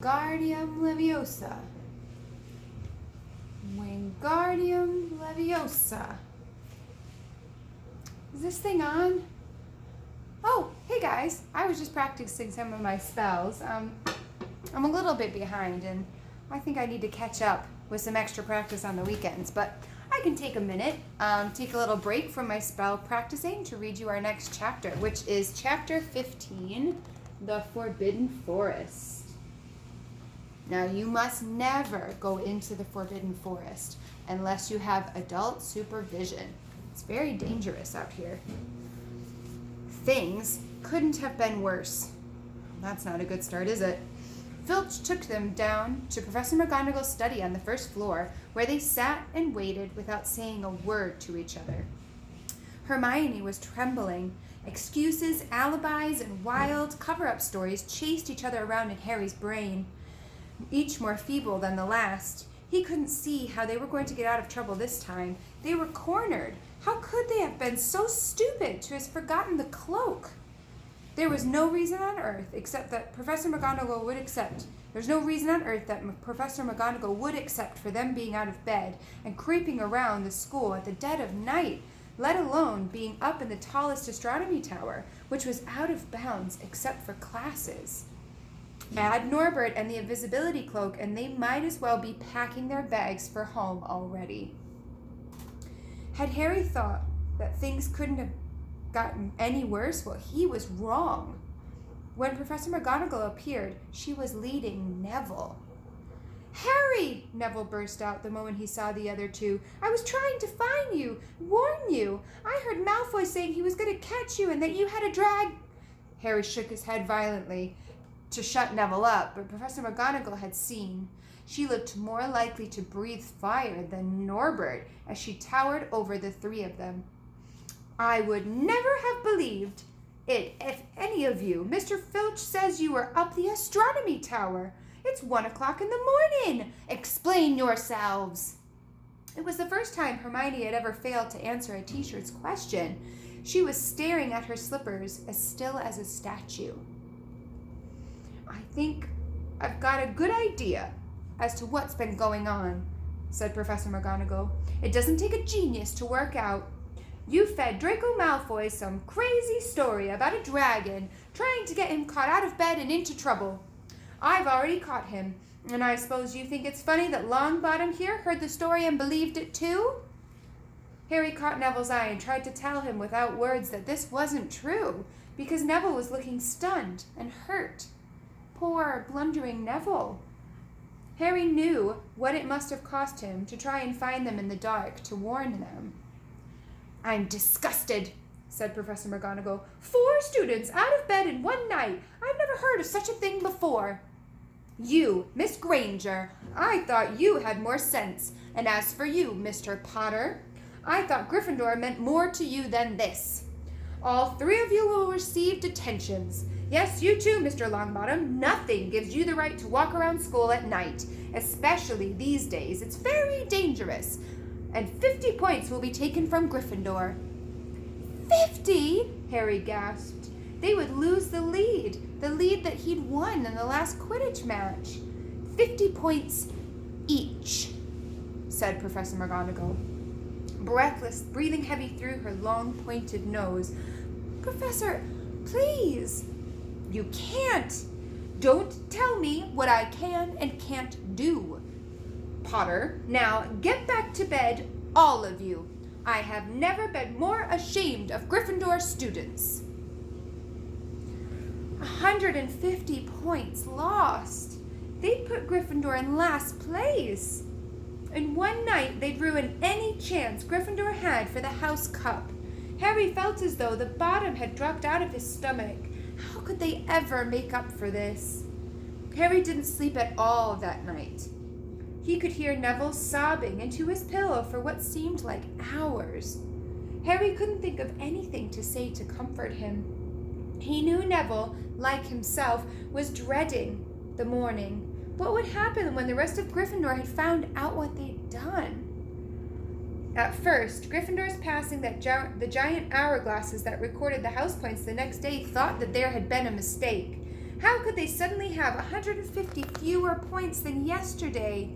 Wingardium Leviosa. Wingardium Leviosa. Is this thing on? Oh, hey guys. I was just practicing some of my spells. I'm a little bit behind and I think I need to catch up with some extra practice on the weekends, but I can take a minute, take a little break from my spell practicing to read you our next chapter, which is chapter 15, The Forbidden Forest. Now, you must never go into the Forbidden Forest unless you have adult supervision. It's very dangerous out here. Things couldn't have been worse. That's not a good start, is it? Filch took them down to Professor McGonagall's study on the first floor, where they sat and waited without saying a word to each other. Hermione was trembling. Excuses, alibis, and wild cover-up stories chased each other around in Harry's brain, each more feeble than the last. He couldn't see how they were going to get out of trouble this time. They were cornered. How could they have been so stupid to have forgotten the cloak? There was no reason on earth except that Professor McGonagall would accept. There's no reason on earth that Professor McGonagall would accept for them being out of bed and creeping around the school at the dead of night, let alone being up in the tallest astronomy tower, which was out of bounds except for classes. Add Norbert and the invisibility cloak, and they might as well be packing their bags for home already. Had Harry thought that things couldn't have gotten any worse, well, he was wrong. When Professor McGonagall appeared, she was leading Neville. "Harry!" Neville burst out the moment he saw the other two. "I was trying to find you, warn you. I heard Malfoy saying he was going to catch you and that you had a drag..." Harry shook his head violently to shut Neville up, but Professor McGonagall had seen. She looked more likely to breathe fire than Norbert as she towered over the three of them. "I would never have believed it if any of you. Mr. Filch says you were up the astronomy tower. It's 1 o'clock in the morning. Explain yourselves." It was the first time Hermione had ever failed to answer a teacher's question. She was staring at her slippers as still as a statue. "I think I've got a good idea as to what's been going on," said Professor McGonagall. "It doesn't take a genius to work out. You fed Draco Malfoy some crazy story about a dragon, trying to get him caught out of bed and into trouble. I've already caught him, and I suppose you think it's funny that Longbottom here heard the story and believed it too?" Harry caught Neville's eye and tried to tell him without words that this wasn't true, because Neville was looking stunned and hurt. Poor, blundering Neville. Harry knew what it must have cost him to try and find them in the dark to warn them. "I'm disgusted," said Professor McGonagall. 4 students out of bed in one night. I've never heard of such a thing before. You, Miss Granger, I thought you had more sense. And as for you, Mr. Potter, I thought Gryffindor meant more to you than this. All 3 of you will receive detentions. Yes, you too, Mr. Longbottom. Nothing gives you the right to walk around school at night, especially these days. It's very dangerous. And 50 points will be taken from Gryffindor." 50? Harry gasped. They would lose the lead that he'd won in the last Quidditch match. 50 points each, said Professor McGonagall, breathless, breathing heavy through her long, pointed nose. "Professor, please." "You can't. Don't tell me what I can and can't do. Potter, now get back to bed, all of you. I have never been more ashamed of Gryffindor students." 150 points lost. They'd put Gryffindor in last place. In one night, they'd ruin any chance Gryffindor had for the House Cup. Harry felt as though the bottom had dropped out of his stomach. How could they ever make up for this? Harry didn't sleep at all that night. He could hear Neville sobbing into his pillow for what seemed like hours. Harry couldn't think of anything to say to comfort him. He knew Neville, like himself, was dreading the morning. What would happen when the rest of Gryffindor had found out what they'd done? At first, Gryffindors passing the giant hourglasses that recorded the house points the next day thought that there had been a mistake. How could they suddenly have 150 fewer points than yesterday?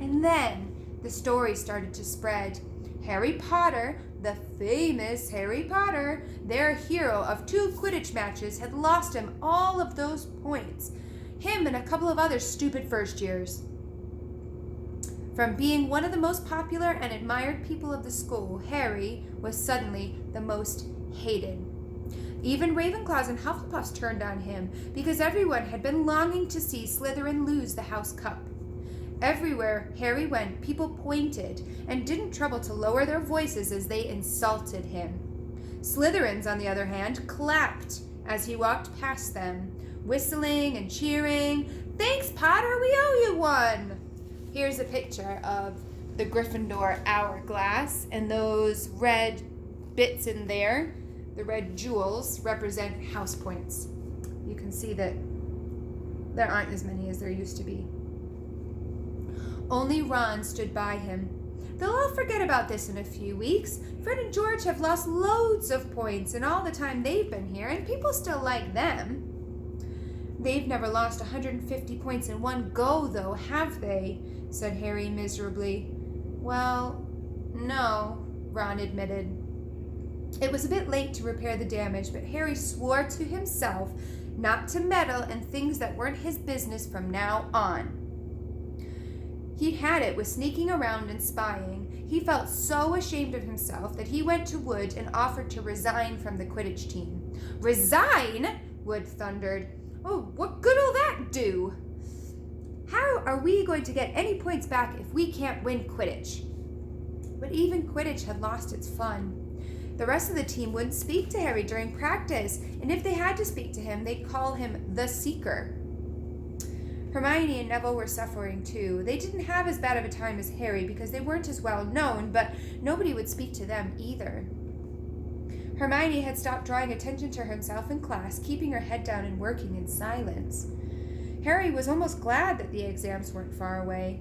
And then the story started to spread. Harry Potter, the famous Harry Potter, their hero of 2 Quidditch matches, had lost him all of those points. Him and a couple of other stupid first years. From being one of the most popular and admired people of the school, Harry was suddenly the most hated. Even Ravenclaws and Hufflepuffs turned on him because everyone had been longing to see Slytherin lose the House Cup. Everywhere Harry went, people pointed and didn't trouble to lower their voices as they insulted him. Slytherins, on the other hand, clapped as he walked past them, whistling and cheering. "Thanks, Potter, we owe you one." Here's a picture of the Gryffindor hourglass, and those red bits in there, the red jewels, represent house points. You can see that there aren't as many as there used to be. Only Ron stood by him. "They'll all forget about this in a few weeks. Fred and George have lost loads of points in all the time they've been here, and people still like them." "They've never lost 150 points in one go, though, have they?" said Harry miserably. "Well, no," Ron admitted. It was a bit late to repair the damage, but Harry swore to himself not to meddle in things that weren't his business from now on. He'd had it with sneaking around and spying. He felt so ashamed of himself that he went to Wood and offered to resign from the Quidditch team. "Resign?" Wood thundered. "Oh, what good'll that do? How are we going to get any points back if we can't win Quidditch?" But even Quidditch had lost its fun. The rest of the team wouldn't speak to Harry during practice, and if they had to speak to him, they'd call him the Seeker. Hermione and Neville were suffering too. They didn't have as bad of a time as Harry because they weren't as well known, but nobody would speak to them either. Hermione had stopped drawing attention to herself in class, keeping her head down and working in silence. Harry was almost glad that the exams weren't far away.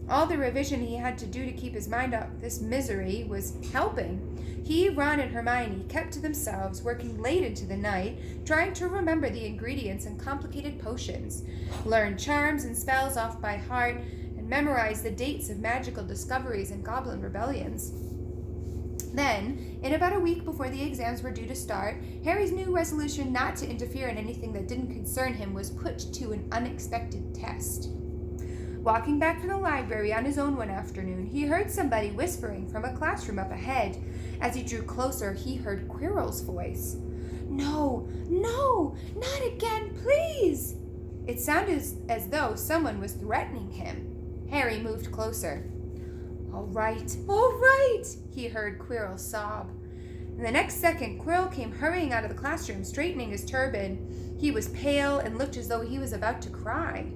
All the revision he had to do to keep his mind off this misery was helping. He, Ron, and Hermione kept to themselves, working late into the night, trying to remember the ingredients in complicated potions, learn charms and spells off by heart, and memorize the dates of magical discoveries and goblin rebellions. Then, in about a week before the exams were due to start, Harry's new resolution not to interfere in anything that didn't concern him was put to an unexpected test. Walking back from the library on his own one afternoon, he heard somebody whispering from a classroom up ahead. As he drew closer, he heard Quirrell's voice. "No, no, not again, please!" It sounded as though someone was threatening him. Harry moved closer. All right, he heard Quirrell sob. And the next second, Quirrell came hurrying out of the classroom, straightening his turban. He was pale and looked as though he was about to cry.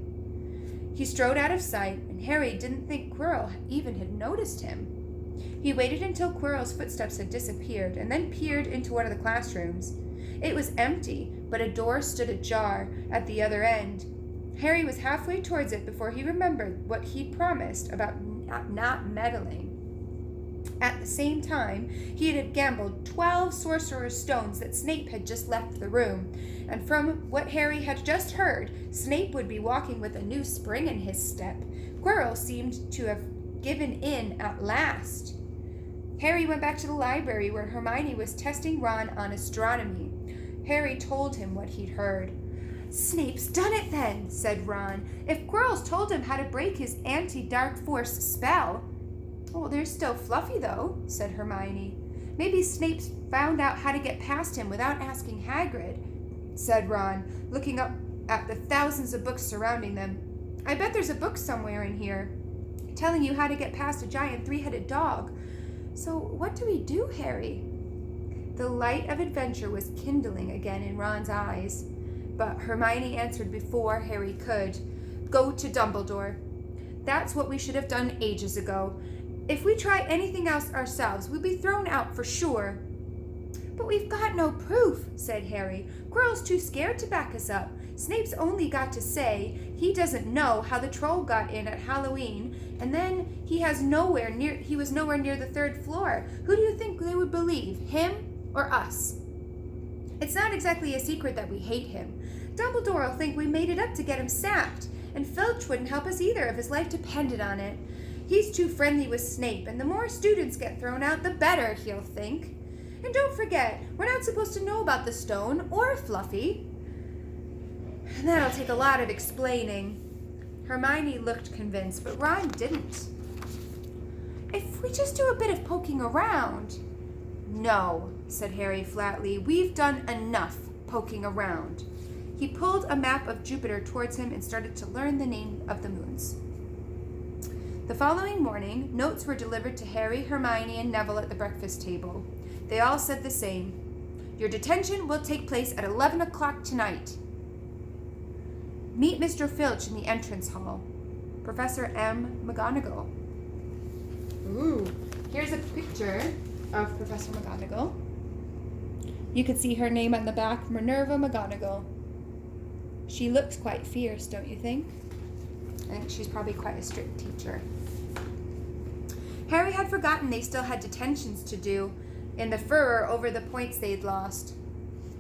He strode out of sight, and Harry didn't think Quirrell even had noticed him. He waited until Quirrell's footsteps had disappeared, and then peered into one of the classrooms. It was empty, but a door stood ajar at the other end. Harry was halfway towards it before he remembered what he'd promised about not meddling. At the same time, he had gambled 12 Sorcerer's stones that Snape had just left the room, and from what Harry had just heard, Snape would be walking with a new spring in his step. Quirrell seemed to have given in at last. Harry went back to the library where Hermione was testing Ron on astronomy. Harry told him what he'd heard. "Snape's done it then," said Ron. "If Quirrell's told him how to break his anti-dark force spell." "Oh, there's still Fluffy, though," said Hermione. "Maybe Snape's found out how to get past him without asking Hagrid," said Ron, looking up at the thousands of books surrounding them. "I bet there's a book somewhere in here telling you how to get past a giant 3-headed dog. So what do we do, Harry?" The light of adventure was kindling again in Ron's eyes, but Hermione answered before Harry could. "Go to Dumbledore. That's what we should have done ages ago. If we try anything else ourselves, we'll be thrown out for sure." "But we've got no proof," said Harry. "Quirrell's too scared to back us up. Snape's only got to say he doesn't know how the troll got in at Halloween, and then he was nowhere near the 3rd floor. Who do you think they would believe, him or us? It's not exactly a secret that we hate him. Dumbledore'll think we made it up to get him sacked, and Filch wouldn't help us either if his life depended on it. He's too friendly with Snape, and the more students get thrown out, the better, he'll think. And don't forget, we're not supposed to know about the stone or Fluffy. And that'll take a lot of explaining. Hermione looked convinced, but Ron didn't. If we just do a bit of poking around. No, said Harry flatly. We've done enough poking around. He pulled a map of Jupiter towards him and started to learn the name of the moons. The following morning, notes were delivered to Harry, Hermione, and Neville at the breakfast table. They all said the same. Your detention will take place at 11 o'clock tonight. Meet Mr. Filch in the entrance hall. Professor M. McGonagall. Ooh, here's a picture of Professor McGonagall. You can see her name on the back, Minerva McGonagall. She looks quite fierce, don't you think? I think she's probably quite a strict teacher. Harry had forgotten they still had detentions to do in the furor over the points they'd lost.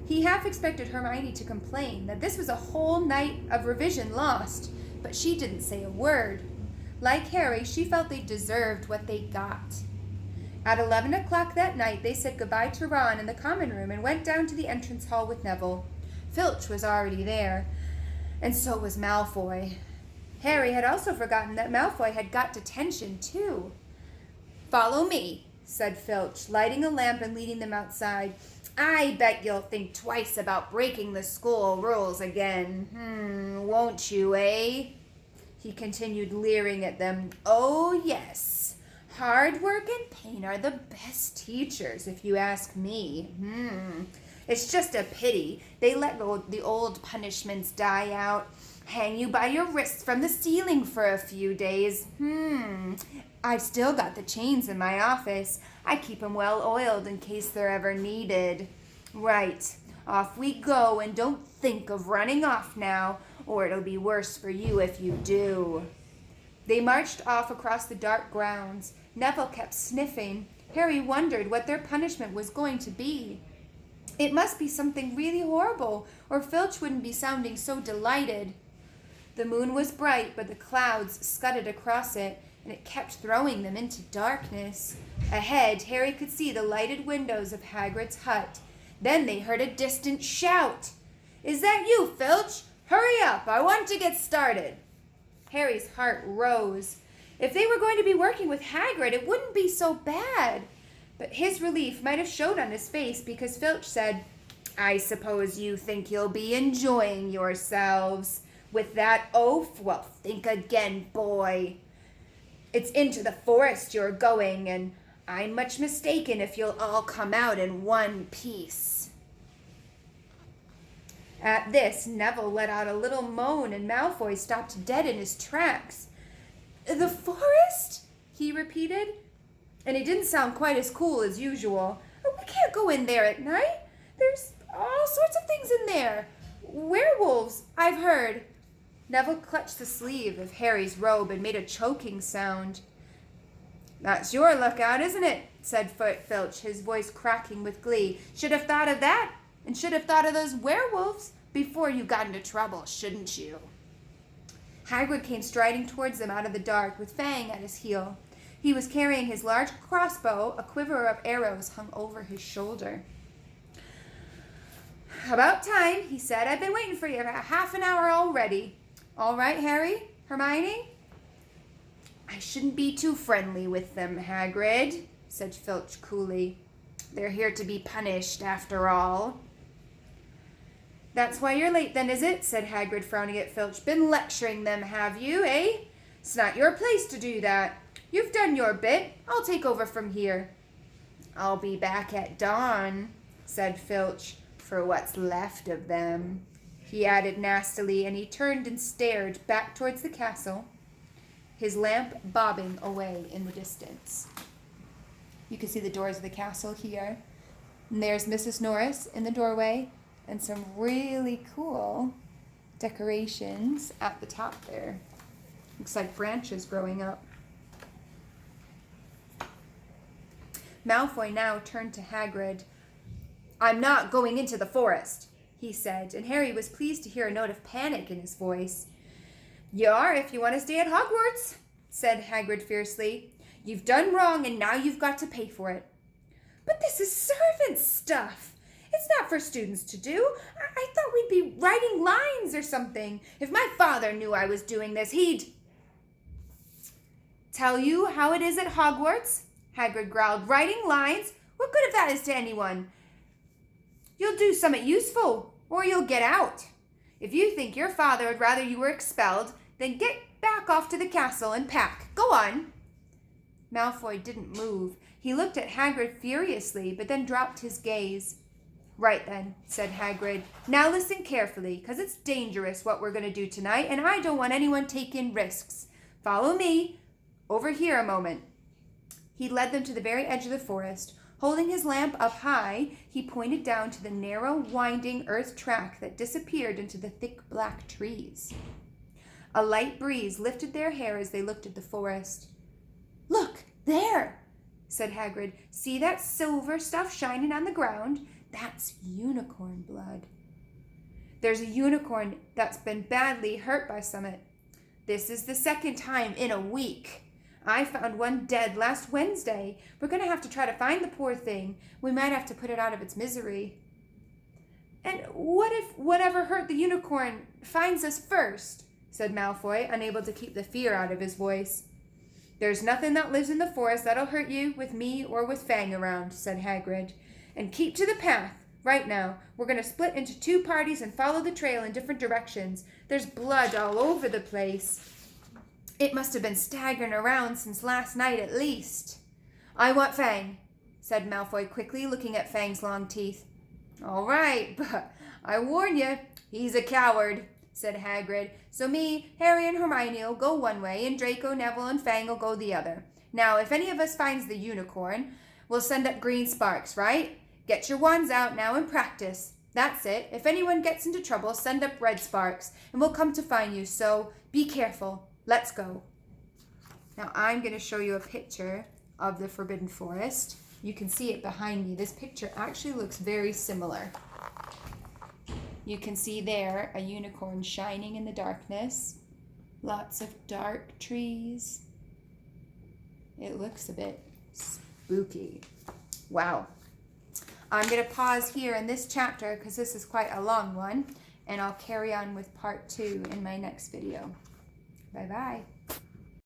He half expected Hermione to complain that this was a whole night of revision lost, but she didn't say a word. Like Harry, she felt they deserved what they got. At 11 o'clock that night, they said goodbye to Ron in the common room and went down to the entrance hall with Neville. Filch was already there, and so was Malfoy. Harry had also forgotten that Malfoy had got detention, too. Follow me, said Filch, lighting a lamp and leading them outside. I bet you'll think twice about breaking the school rules again. Won't you, eh? He continued, leering at them. Oh, yes. Hard work and pain are the best teachers, if you ask me. It's just a pity they let the old punishments die out. Hang you by your wrists from the ceiling for a few days. I've still got the chains in my office. I keep 'em well oiled in case they're ever needed. Right, off we go, and don't think of running off now, or it'll be worse for you if you do. They marched off across the dark grounds. Neville kept sniffing. Harry wondered what their punishment was going to be. It must be something really horrible, or Filch wouldn't be sounding so delighted. The moon was bright, but the clouds scudded across it, and it kept throwing them into darkness. Ahead, Harry could see the lighted windows of Hagrid's hut. Then they heard a distant shout. Is that you, Filch? Hurry up, I want to get started. Harry's heart rose. If they were going to be working with Hagrid, it wouldn't be so bad. But his relief might have showed on his face because Filch said, I suppose you think you'll be enjoying yourselves. With that oaf? Well, think again, boy. It's into the forest you're going, and I'm much mistaken if you'll all come out in one piece. At this, Neville let out a little moan, and Malfoy stopped dead in his tracks. The forest? He repeated, and it didn't sound quite as cool as usual. We can't go in there at night. There's all sorts of things in there. Werewolves, I've heard. Neville clutched the sleeve of Harry's robe and made a choking sound. That's your lookout, isn't it? Said Filch, his voice cracking with glee. Should have thought of that, and should have thought of those werewolves before you got into trouble, shouldn't you? Hagrid came striding towards them out of the dark, with Fang at his heel. He was carrying his large crossbow. A quiver of arrows hung over his shoulder. About time, he said. I've been waiting for you about half an hour already. All right, Harry? Hermione? I shouldn't be too friendly with them, Hagrid, said Filch coolly. They're here to be punished, after all. That's why you're late then, is it? Said Hagrid, frowning at Filch. Been lecturing them, have you, eh? It's not your place to do that. You've done your bit. I'll take over from here. I'll be back at dawn, said Filch, for what's left of them. He added nastily, and he turned and stared back towards the castle, his lamp bobbing away in the distance. You can see the doors of the castle here. And there's Mrs. Norris in the doorway, and some really cool decorations at the top there. Looks like branches growing up. Malfoy now turned to Hagrid. I'm not going into the forest. he said, and Harry was pleased to hear a note of panic in his voice. "You are if you want to stay at Hogwarts," said Hagrid fiercely. "You've done wrong, and now you've got to pay for it." "But this is servant stuff. It's not for students to do. I thought we'd be writing lines or something. If my father knew I was doing this, he'd—" "Tell you how it is at Hogwarts?" Hagrid growled. "Writing lines? What good if that is to anyone? You'll do something useful, or you'll get out. If you think your father would rather you were expelled, then get back off to the castle and pack. Go on." Malfoy didn't move. He looked at Hagrid furiously, but then dropped his gaze. "Right then," said Hagrid. "Now listen carefully, 'cause it's dangerous what we're going to do tonight, and I don't want anyone taking risks. Follow me. Over here a moment." He led them to the very edge of the forest. Holding his lamp up high, he pointed down to the narrow, winding earth track that disappeared into the thick black trees. A light breeze lifted their hair as they looked at the forest. "Look, there," said Hagrid. "See that silver stuff shining on the ground? That's unicorn blood. There's a unicorn that's been badly hurt by something. This is the second time in a week. I found one dead last Wednesday. We're going to have to try to find the poor thing. We might have to put it out of its misery." "And what if whatever hurt the unicorn finds us first?" said Malfoy, unable to keep the fear out of his voice. "There's nothing that lives in the forest that'll hurt you with me or with Fang around," said Hagrid. "And keep to the path. Right now, we're going to split into 2 parties and follow the trail in different directions. There's blood all over the place. It must have been staggering around since last night at least." "I want Fang," said Malfoy quickly, looking at Fang's long teeth. "All right, but I warn you, he's a coward," said Hagrid. "So me, Harry, and Hermione will go one way, and Draco, Neville, and Fang will go the other. Now, if any of us finds the unicorn, we'll send up green sparks, right? Get your wands out now and practice. That's it. If anyone gets into trouble, send up red sparks, and we'll come to find you, so be careful. Let's go." Now I'm going to show you a picture of the Forbidden Forest. You can see it behind me. This picture actually looks very similar. You can see there a unicorn shining in the darkness. Lots of dark trees. It looks a bit spooky. Wow. I'm going to pause here in this chapter because this is quite a long one, and I'll carry on with part 2 in my next video. Bye-bye.